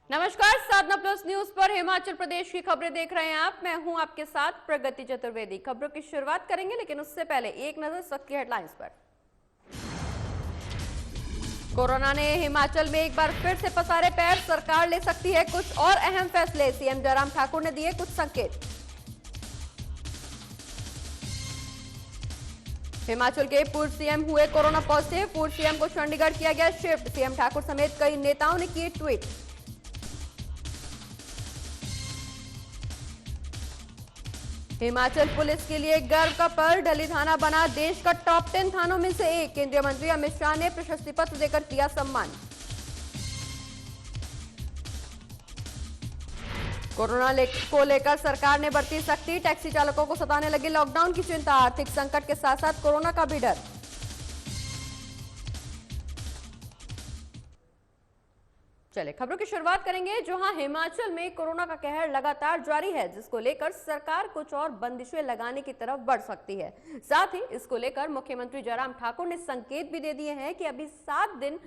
नमस्कार, साधना plus news पर हिमाचल प्रदेश की खबरें देख रहे हैं आप। मैं हूं आपके साथ प्रगति चतुर्वेदी। खबरों की शुरुआत करेंगे, लेकिन उससे पहले एक नजर सख्त की हेडलाइंस पर। कोरोना ने हिमाचल में एक बार फिर से पसारे पैर, सरकार ले सकती है कुछ और अहम फैसले। सीएम जयराम ठाकुर ने दिए कुछ संकेत। हिमाचल के पूर्व सीएम हुए कोरोना पॉजिटिव, पूर्व सीएम को चंडीगढ़ किया गया शिफ्ट। सीएम ठाकुर समेत कई नेताओं ने किए ट्वीट। हिमाचल पुलिस के लिए गर्व का पल, ढली थाना बना देश का टॉप 10 थानों में से एक। केंद्रीय मंत्री अमित शाह ने प्रशस्ति पत्र देकर किया सम्मान। कोरोना को लेकर सरकार ने बरती सख्ती, टैक्सी चालकों को सताने लगी लॉकडाउन की चिंता। आर्थिक संकट के साथ साथ कोरोना का भी डर। चले खबरों की शुरुआत करेंगे, जहां हिमाचल में कोरोना का कहर लगातार जारी है, जिसको लेकर सरकार कुछ और बंदिशें लगाने की तरफ बढ़ सकती है। साथ ही इसको लेकर मुख्यमंत्री जयराम ठाकुर ने संकेत भी दे दिए हैं कि अभी 7 दिन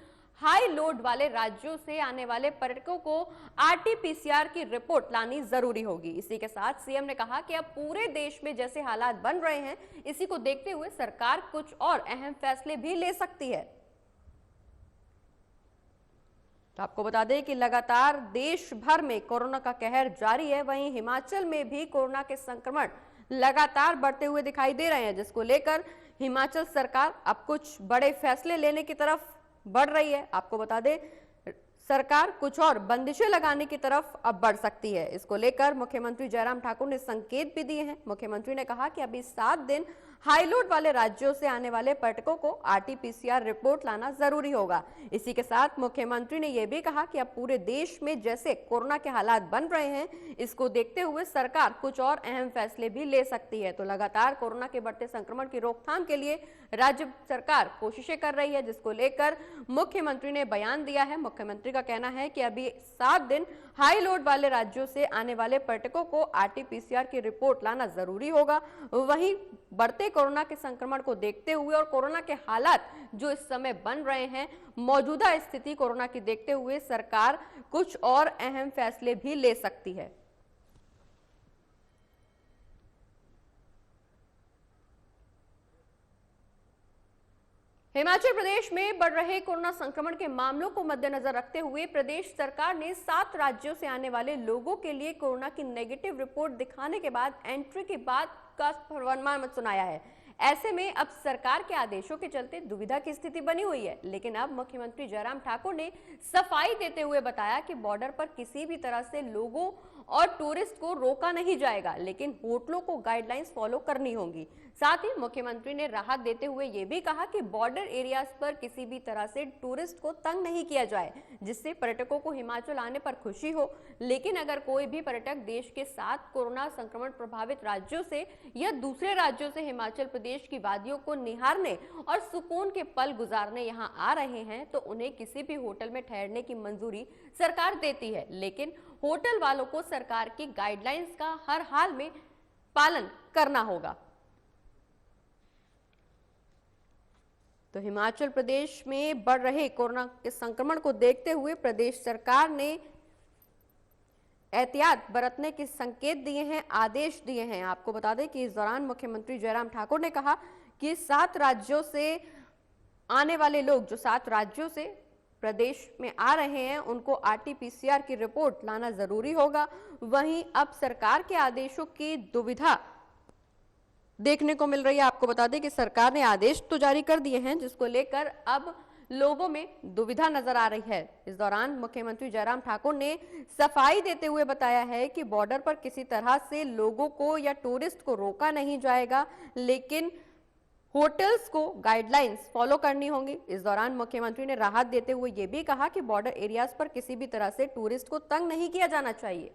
हाई लोड वाले राज्यों से आने वाले पर्यटकों को आरटी-पीसीआर की रिपोर्ट लानी जरूरी होगी। इसी के साथ सीएम ने कहा कि अब पूरे देश में जैसे हालात बन रहे हैं, इसी को देखते हुए सरकार कुछ और अहम फैसले भी ले सकती है। तो आपको बता दें कि लगातार देश भर में कोरोना का कहर जारी है, वहीं हिमाचल में भी कोरोना के संक्रमण लगातार बढ़ते हुए दिखाई दे रहे हैं, जिसको लेकर हिमाचल सरकार अब कुछ बड़े फैसले लेने की तरफ बढ़ रही है। आपको बता दें सरकार कुछ और बंदिशें लगाने की तरफ अब बढ़ सकती है। इसको लेकर मुख्यमंत्री जयराम ठाकुर ने संकेत भी दिए हैं। मुख्यमंत्री ने कहा कि अभी 7 दिन हाई लोड वाले राज्यों से आने वाले पर्यटकों को आरटी-पीसीआर रिपोर्ट लाना जरूरी होगा। इसी के साथ मुख्यमंत्री ने यह भी कहा कि अब पूरे देश में जैसे कोरोना के हालात बन रहे हैं, इसको देखते हुए सरकार कुछ और अहम फैसले भी ले सकती है। तो लगातार कोरोना के बढ़ते संक्रमण की रोकथाम के लिए राज्य सरकार कोशिशें कर रही है, जिसको लेकर मुख्यमंत्री ने बयान दिया है। मुख्यमंत्री का कहना है कि अभी 7 दिन हाई लोड वाले राज्यों से आने वाले पर्यटकों को आरटी-पीसीआर की रिपोर्ट लाना जरूरी होगा। वहीं बढ़ते कोरोना के संक्रमण को देखते हुए और कोरोना के हालात जो इस समय बन रहे हैं, मौजूदा स्थिति कोरोना की देखते हुए सरकार कुछ और अहम फैसले भी ले सकती है। हिमाचल प्रदेश में बढ़ रहे कोरोना संक्रमण के मामलों को मद्देनजर रखते हुए प्रदेश सरकार ने 7 राज्यों से आने वाले लोगों के लिए कोरोना की नेगेटिव रिपोर्ट दिखाने के बाद एंट्री के बाद का फरमान सुनाया है। ऐसे में अब सरकार के आदेशों के चलते दुविधा की स्थिति बनी हुई है, लेकिन अब मुख्यमंत्री जयराम ठाकुर ने सफाई देते हुए बताया कि बॉर्डर पर किसी भी तरह से लोगों और टूरिस्ट को रोका नहीं जाएगा, लेकिन होटलों को गाइडलाइंस फॉलो करनी होगी। साथ ही मुख्यमंत्री ने राहत देते हुए यह भी कहा कि बॉर्डर एरियाज पर किसी भी तरह से टूरिस्ट को तंग नहीं किया जाए, जिससे पर्यटकों को हिमाचल आने पर खुशी हो। लेकिन अगर कोई भी पर्यटक देश के 7 कोरोना संक्रमण प्रभावित राज्यों से या दूसरे राज्यों से हिमाचल प्रदेश की वादियों को निहारने और सुकून के पल गुजारने यहाँ आ रहे हैं, तो उन्हें किसी भी होटल में ठहरने की मंजूरी सरकार देती है, लेकिन होटल वालों को सरकार की गाइडलाइंस का हर हाल में पालन करना होगा। तो हिमाचल प्रदेश में बढ़ रहे कोरोना के संक्रमण को देखते हुए प्रदेश सरकार ने एहतियात बरतने के संकेत दिए हैं, आदेश दिए हैं। आपको बता दें कि इस दौरान मुख्यमंत्री जयराम ठाकुर ने कहा कि 7 राज्यों से आने वाले लोग, जो 7 राज्यों से प्रदेश में आ रहे हैं, उनको आरटी-पीसीआर की रिपोर्ट लाना जरूरी होगा। वहीं अब सरकार के आदेशों की दुविधा देखने को मिल रही है। आपको बता दें कि सरकार ने आदेश तो जारी कर दिए हैं, जिसको लेकर अब लोगों में दुविधा नजर आ रही है। इस दौरान मुख्यमंत्री जयराम ठाकुर ने सफाई देते हुए बताया है कि बॉर्डर पर किसी तरह से लोगों को या टूरिस्ट को रोका नहीं जाएगा, लेकिन होटल्स को गाइडलाइंस फॉलो करनी होंगी। इस दौरान मुख्यमंत्री ने राहत देते हुए यह भी कहा कि बॉर्डर एरियाज पर किसी भी तरह से टूरिस्ट को तंग नहीं किया जाना चाहिए।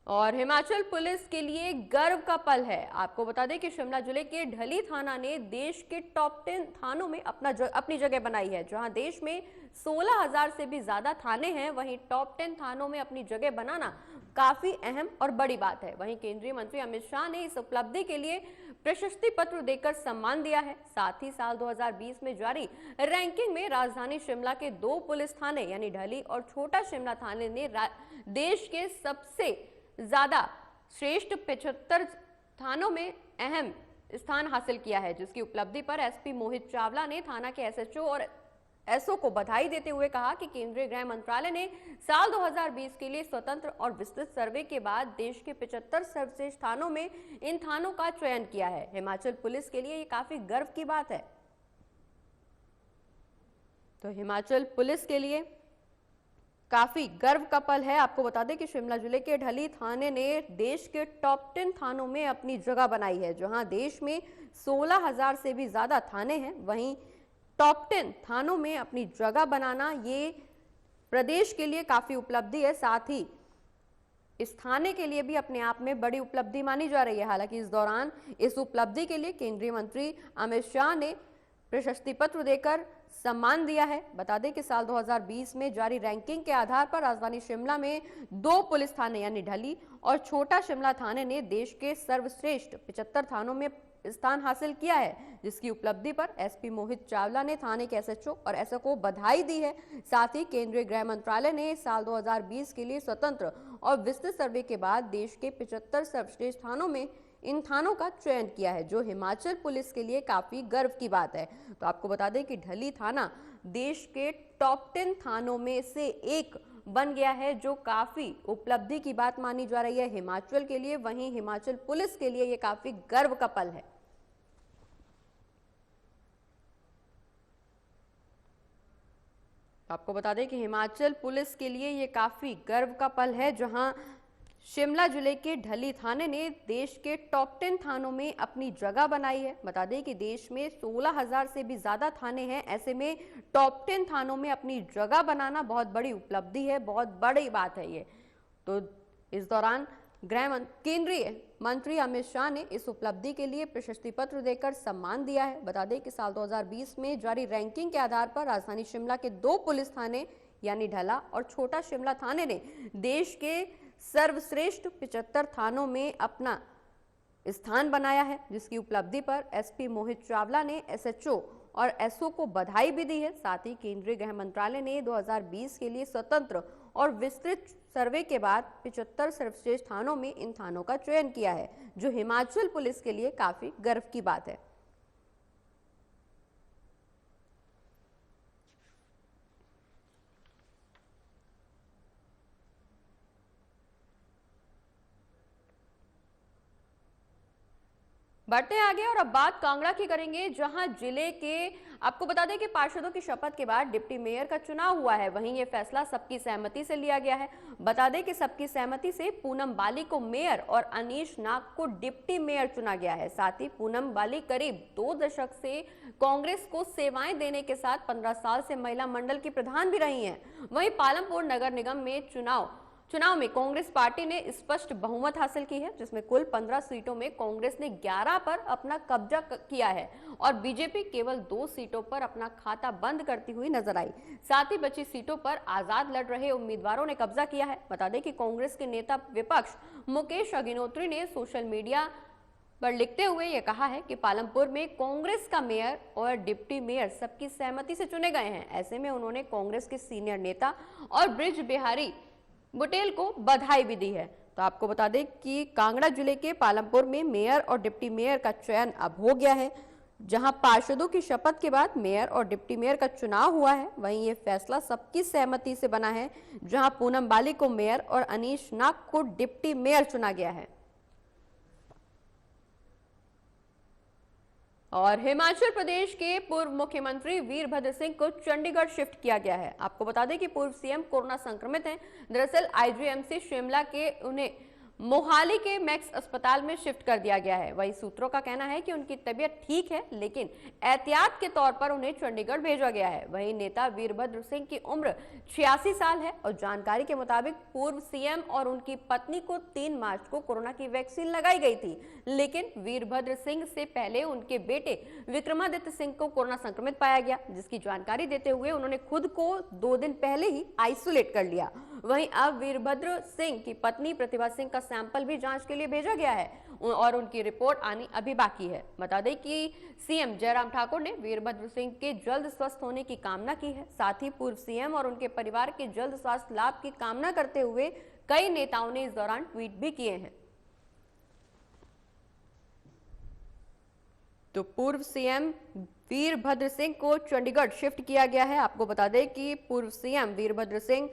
और हिमाचल पुलिस के लिए गर्व का पल है। आपको बता दें कि शिमला जिले के ढली थाना ने देश के टॉप 10 थानों में अपनी जगह बनाई है। जहां देश में 16,000 से भी ज्यादा थाने हैं, वहीं टॉप 10 थानों में अपनी जगह बनाना काफी अहम और बड़ी बात है। वहीं केंद्रीय मंत्री अमित शाह ने इस उपलब्धि के लिए प्रशस्ति पत्र देकर सम्मान दिया है। साथ ही साल 2020 में जारी रैंकिंग में राजधानी शिमला के 2 पुलिस थाने यानी ढली और छोटा शिमला थाने ने देश के सबसे ज्यादा श्रेष्ठ 75 थानों में अहम स्थान हासिल किया है, जिसकी उपलब्धि पर एसपी मोहित चावला ने थाना के एसएचओ और एसओ को बधाई देते हुए कहा कि केंद्रीय गृह मंत्रालय ने साल 2020 के लिए स्वतंत्र और विस्तृत सर्वे के बाद देश के 75 सर्वश्रेष्ठ थानों में इन थानों का चयन किया है। हिमाचल पुलिस के लिए ये काफी गर्व की बात है। तो हिमाचल पुलिस के लिए काफी गर्व का पल है। आपको बता दें कि शिमला जिले के ढली थाने ने देश के टॉप 10 थानों में अपनी जगह बनाई है, जहां देश में 16,000 से भी ज्यादा थाने हैं। वहीं टॉप 10 थानों में अपनी जगह बनाना ये प्रदेश के लिए काफी उपलब्धि है। साथ ही इस थाने के लिए भी अपने आप में बड़ी उपलब्धि मानी जा रही है। हालांकि इस दौरान इस उपलब्धि के लिए केंद्रीय मंत्री अमित शाह ने प्रशस्ति पत्र देकर सम्मान दिया है। बता दें कि साल 2020 में जारी रैंकिंग के आधार पर राजधानी शिमला में 2 पुलिस थाने यानी ढली और छोटा शिमला थाने ने देश के सर्वश्रेष्ठ 75 थानों में स्थान हासिल किया है, जिसकी उपलब्धि पर एसपी मोहित चावला ने थाने के एसएचओ और एसओ को बधाई दी है। साथ ही केंद्रीय गृह मंत्रालय ने साल 2020 के लिए स्वतंत्र और विस्तृत सर्वे के बाद देश के 75 सर्वश्रेष्ठ थानों में इन थानों का चयन किया है, जो हिमाचल पुलिस के लिए काफी गर्व की बात है। तो आपको बता दें कि ढली थाना देश के टॉप 10 थानों में से एक बन गया है, जो काफी उपलब्धि की बात मानी जा रही है हिमाचल के लिए। वहीं हिमाचल पुलिस के लिए यह काफी गर्व का पल है। आपको बता दें कि हिमाचल पुलिस के लिए यह काफी गर्व का पल है, जहां शिमला जिले के ढली थाने ने देश के टॉप 10 थानों में अपनी जगह बनाई है। बता दें कि देश में 16,000 से भी ज्यादा थाने हैं। ऐसे में टॉप 10 थानों में अपनी जगह बनाना बहुत बड़ी उपलब्धि है, बहुत बड़ी बात है ये। तो इस दौरान केंद्रीय मंत्री अमित शाह ने इस उपलब्धि के लिए प्रशस्ति पत्र देकर सम्मान दिया है। बता दें कि साल 2020 में जारी रैंकिंग के आधार पर राजधानी शिमला के 2 पुलिस थाने यानी ढला और छोटा शिमला थाने ने देश के सर्वश्रेष्ठ 75 थानों में अपना स्थान बनाया है, जिसकी उपलब्धि पर एसपी मोहित चावला ने एसएचओ और एसओ को बधाई भी दी है। साथ ही केंद्रीय गृह मंत्रालय ने 2020 के लिए स्वतंत्र और विस्तृत सर्वे के बाद 75 सर्वश्रेष्ठ थानों में इन थानों का चयन किया है, जो हिमाचल पुलिस के लिए काफी गर्व की बात है। बढ़ते हैं आगे और अब बात कांगड़ा की करेंगे, जहां जिले के आपको बता दें कि पार्षदों की शपथ के बाद डिप्टी मेयर का चुनाव हुआ है। वहीं ये फैसला सबकी सहमति से लिया गया है। बता दें कि सबकी सहमति से पूनम बाली को मेयर और अनीश नाग को डिप्टी मेयर चुना गया है। साथ ही पूनम बाली करीब 2 दशक से कांग्रेस को सेवाएं देने के साथ 15 साल से महिला मंडल की प्रधान भी रही हैं। वहीं पालमपुर नगर निगम में चुनाव में कांग्रेस पार्टी ने स्पष्ट बहुमत हासिल की है, जिसमें कुल 15 सीटों में कांग्रेस ने 11 पर अपना कब्जा किया है और बीजेपी केवल 2 सीटों पर अपना खाता बंद करती हुई नजर आई। साथ ही बची सीटों पर आजाद लड़ रहे उम्मीदवारों ने कब्जा किया है। बता दें कि कांग्रेस के नेता विपक्ष मुकेश अग्निहोत्री ने सोशल मीडिया पर लिखते हुए यह कहा है कि पालमपुर में कांग्रेस का मेयर और डिप्टी मेयर सबकी सहमति से चुने गए हैं। ऐसे में उन्होंने कांग्रेस के सीनियर नेता और ब्रिज बिहारी बुटेल को बधाई भी दी है। तो आपको बता दें कि कांगड़ा जिले के पालमपुर में मेयर और डिप्टी मेयर का चयन अब हो गया है, जहां पार्षदों की शपथ के बाद मेयर और डिप्टी मेयर का चुनाव हुआ है। वहीं ये फैसला सबकी सहमति से बना है, जहां पूनम बाली को मेयर और अनीश नाग को डिप्टी मेयर चुना गया है। और हिमाचल प्रदेश के पूर्व मुख्यमंत्री वीरभद्र सिंह को चंडीगढ़ शिफ्ट किया गया है। आपको बता दें कि पूर्व सीएम कोरोना संक्रमित हैं। दरअसल आईजीएमसी शिमला के उन्हें मोहाली के मैक्स अस्पताल में शिफ्ट कर दिया गया है। वही सूत्रों का कहना है कि उनकी तबीयत ठीक है, लेकिन एहतियात के तौर पर उन्हें चंडीगढ़ भेजा गया है। वही नेता वीरभद्र सिंह की उम्र 86 साल है और जानकारी के मुताबिक पूर्व सीएम और उनकी पत्नी को 3 मार्च को कोरोना की वैक्सीन लगाई गई थी, लेकिन वीरभद्र सिंह से पहले उनके बेटे विक्रमादित्य सिंह को कोरोना संक्रमित पाया गया, जिसकी जानकारी देते हुए उन्होंने खुद को 2 दिन पहले ही आइसोलेट कर लिया। वहीं अब वीरभद्र सिंह की पत्नी प्रतिभा सिंह का सैंपल भी जांच के लिए भेजा गया है और उनकी रिपोर्ट आनी अभी बाकी है। बता दें कि सीएम जयराम ठाकुर ने वीरभद्र सिंह के जल्द स्वस्थ होने की कामना की है। साथ ही पूर्व सीएम और उनके परिवार के जल्द स्वास्थ्य लाभ की कामना करते हुए कई नेताओं ने इस दौरान ट्वीट भी किए हैं। तो पूर्व सीएम वीरभद्र सिंह को चंडीगढ़ शिफ्ट किया गया है। आपको बता दें कि पूर्व सीएम वीरभद्र सिंह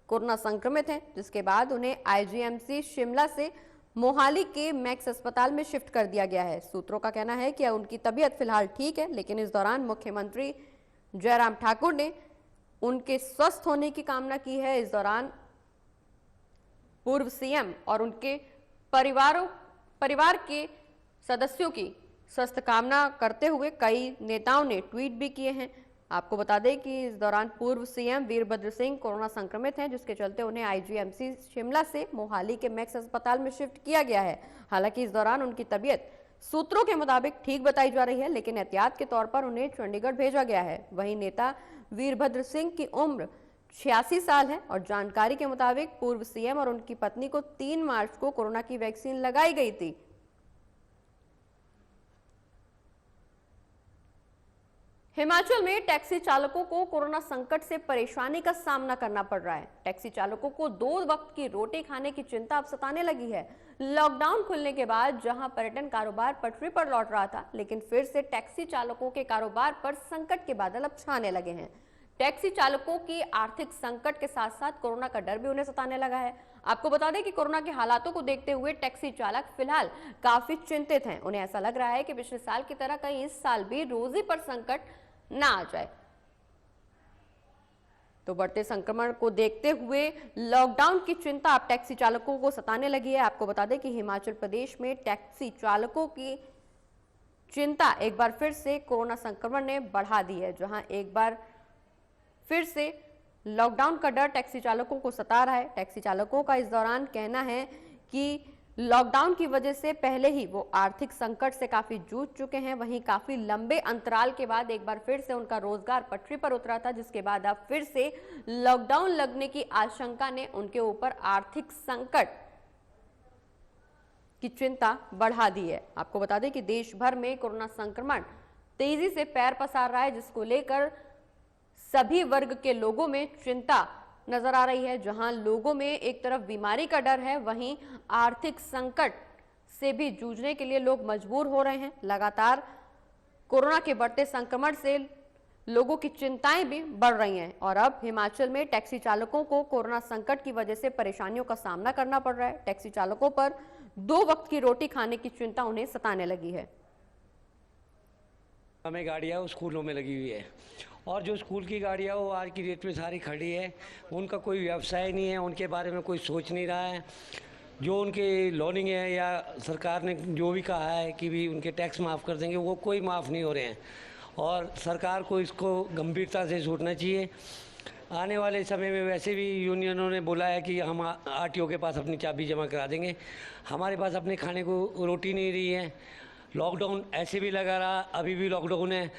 कोरोना संक्रमित हैं, जिसके बाद उन्हें आईजीएमसी शिमला से मोहाली के मैक्स अस्पताल में शिफ्ट कर दिया गया है। सूत्रों का कहना है कि उनकी तबीयत फिलहाल ठीक है, लेकिन इस दौरान मुख्यमंत्री जयराम ठाकुर ने उनके स्वस्थ होने की कामना की है। इस दौरान पूर्व सीएम और उनके परिवार के सदस्यों की स्वस्थ कामना करते हुए कई नेताओं ने ट्वीट भी किए हैं। आपको बता दें कि इस दौरान पूर्व सीएम वीरभद्र सिंह कोरोना संक्रमित हैं, जिसके चलते उन्हें आईजीएमसी शिमला से मोहाली के मैक्स अस्पताल में शिफ्ट किया गया है। हालांकि इस दौरान उनकी तबीयत सूत्रों के मुताबिक ठीक बताई जा रही है, लेकिन एहतियात के तौर पर उन्हें चंडीगढ़ भेजा गया है। वहीं नेता वीरभद्र सिंह की उम्र 86 साल है और जानकारी के मुताबिक पूर्व सीएम और उनकी पत्नी को 3 मार्च को कोरोना की वैक्सीन लगाई गई थी। हिमाचल में टैक्सी चालकों को कोरोना संकट से परेशानी का सामना करना पड़ रहा है। टैक्सी चालकों को 2 वक्त की रोटी खाने की चिंता अब सताने लगी है। लॉकडाउन खुलने के बाद जहां पर्यटन कारोबार पटरी पर लौट रहा था, लेकिन फिर से टैक्सी चालकों के कारोबार पर संकट के बादल अब छाने लगे हैं। टैक्सी चालकों की आर्थिक संकट के साथ साथ कोरोना का डर भी उन्हें सताने लगा है। आपको बता दें कि कोरोना के हालातों को देखते हुए टैक्सी चालक फिलहाल काफी चिंतित हैं। उन्हें ऐसा लग रहा है कि पिछले साल की तरह कहीं इस साल भी रोजी पर संकट ना आ जाए। तो बढ़ते संक्रमण को देखते हुए लॉकडाउन की चिंता अब टैक्सी चालकों को सताने लगी है। आपको बता दें कि हिमाचल प्रदेश में टैक्सी चालकों की चिंता एक बार फिर से कोरोना संक्रमण ने बढ़ा दी है, जहां एक बार फिर से लॉकडाउन का डर टैक्सी चालकों को सता रहा है। टैक्सी चालकों का इस दौरान कहना है कि लॉकडाउन की वजह से पहले ही वो आर्थिक संकट से काफी जूझ चुके हैं। वहीं काफी लंबे अंतराल के बाद एक बार फिर से उनका रोजगार पटरी पर उतरा था, जिसके बाद अब फिर से लॉकडाउन लगने की आशंका ने उनके ऊपर आर्थिक संकट की चिंता बढ़ा दी है। आपको बता दें कि देश भर में कोरोना संक्रमण तेजी से पैर पसार रहा है, जिसको लेकर सभी वर्ग के लोगों में चिंता नजर आ रही है। जहां लोगों में एक तरफ बीमारी का डर है, वहीं आर्थिक संकट से भी जूझने के लिए लोग मजबूर हो रहे हैं। लगातार कोरोना के बढ़ते संक्रमण से लोगों की चिंताएं भी बढ़ रही हैं और अब हिमाचल में टैक्सी चालकों को कोरोना संकट की वजह से परेशानियों का सामना करना पड़ रहा है। टैक्सी चालकों पर 2 वक्त की रोटी खाने की चिंता उन्हें सताने लगी है। हमें गाड़ियाँ स्कूलों में लगी हुई है और जो स्कूल की गाड़ियाँ वो आज की डेट में सारी खड़ी है। उनका कोई व्यवसाय नहीं है, उनके बारे में कोई सोच नहीं रहा है। जो उनके लोनिंग है या सरकार ने जो भी कहा है कि भी उनके टैक्स माफ़ कर देंगे, वो कोई माफ़ नहीं हो रहे हैं और सरकार को इसको गंभीरता से सोचना चाहिए। आने वाले समय में वैसे भी यूनियनों ने बोला है कि हम आरटीओ के पास अपनी चाबी जमा करा देंगे। हमारे पास अपने खाने को रोटी नहीं रही है। लॉकडाउन ऐसे भी लगा रहा, अभी भी लॉकडाउन है।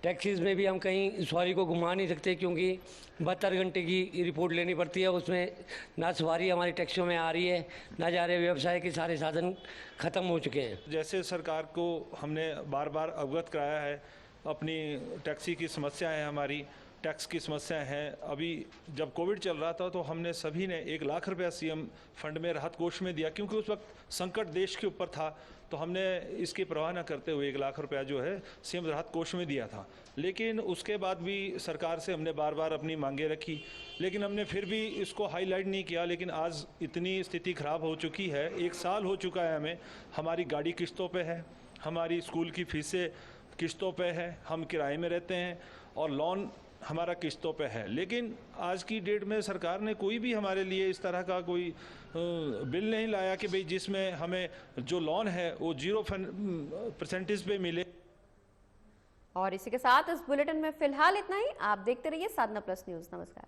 टैक्सीज़ में भी हम कहीं सवारी को घुमा नहीं सकते क्योंकि 72 घंटे की रिपोर्ट लेनी पड़ती है। उसमें ना सवारी हमारी टैक्सियों में आ रही है, ना जा रहे। व्यवसाय के सारे साधन ख़त्म हो चुके हैं। जैसे सरकार को हमने बार बार अवगत कराया है, अपनी टैक्सी की समस्या है, हमारी टैक्स की समस्या है। अभी जब कोविड चल रहा था तो हमने सभी ने 1 लाख रुपया सीएम फंड में राहत कोष में दिया, क्योंकि उस वक्त संकट देश के ऊपर था। तो हमने इसकी परवाह न करते हुए 1 लाख रुपया जो है सीएम राहत कोष में दिया था। लेकिन उसके बाद भी सरकार से हमने बार बार अपनी मांगे रखी, लेकिन हमने फिर भी इसको हाईलाइट नहीं किया। लेकिन आज इतनी स्थिति ख़राब हो चुकी है, 1 साल हो चुका है हमें। हमारी गाड़ी किस्तों पे है, हमारी स्कूल की फीसें किस्तों पे है, हम किराए में रहते हैं और लोन हमारा किस्तों पे है। लेकिन आज की डेट में सरकार ने कोई भी हमारे लिए इस तरह का कोई बिल नहीं लाया कि भाई जिसमें हमें जो लोन है वो 0% पे मिले। और इसी के साथ इस बुलेटिन में फिलहाल इतना ही। आप देखते रहिए साधना प्लस न्यूज़। नमस्कार।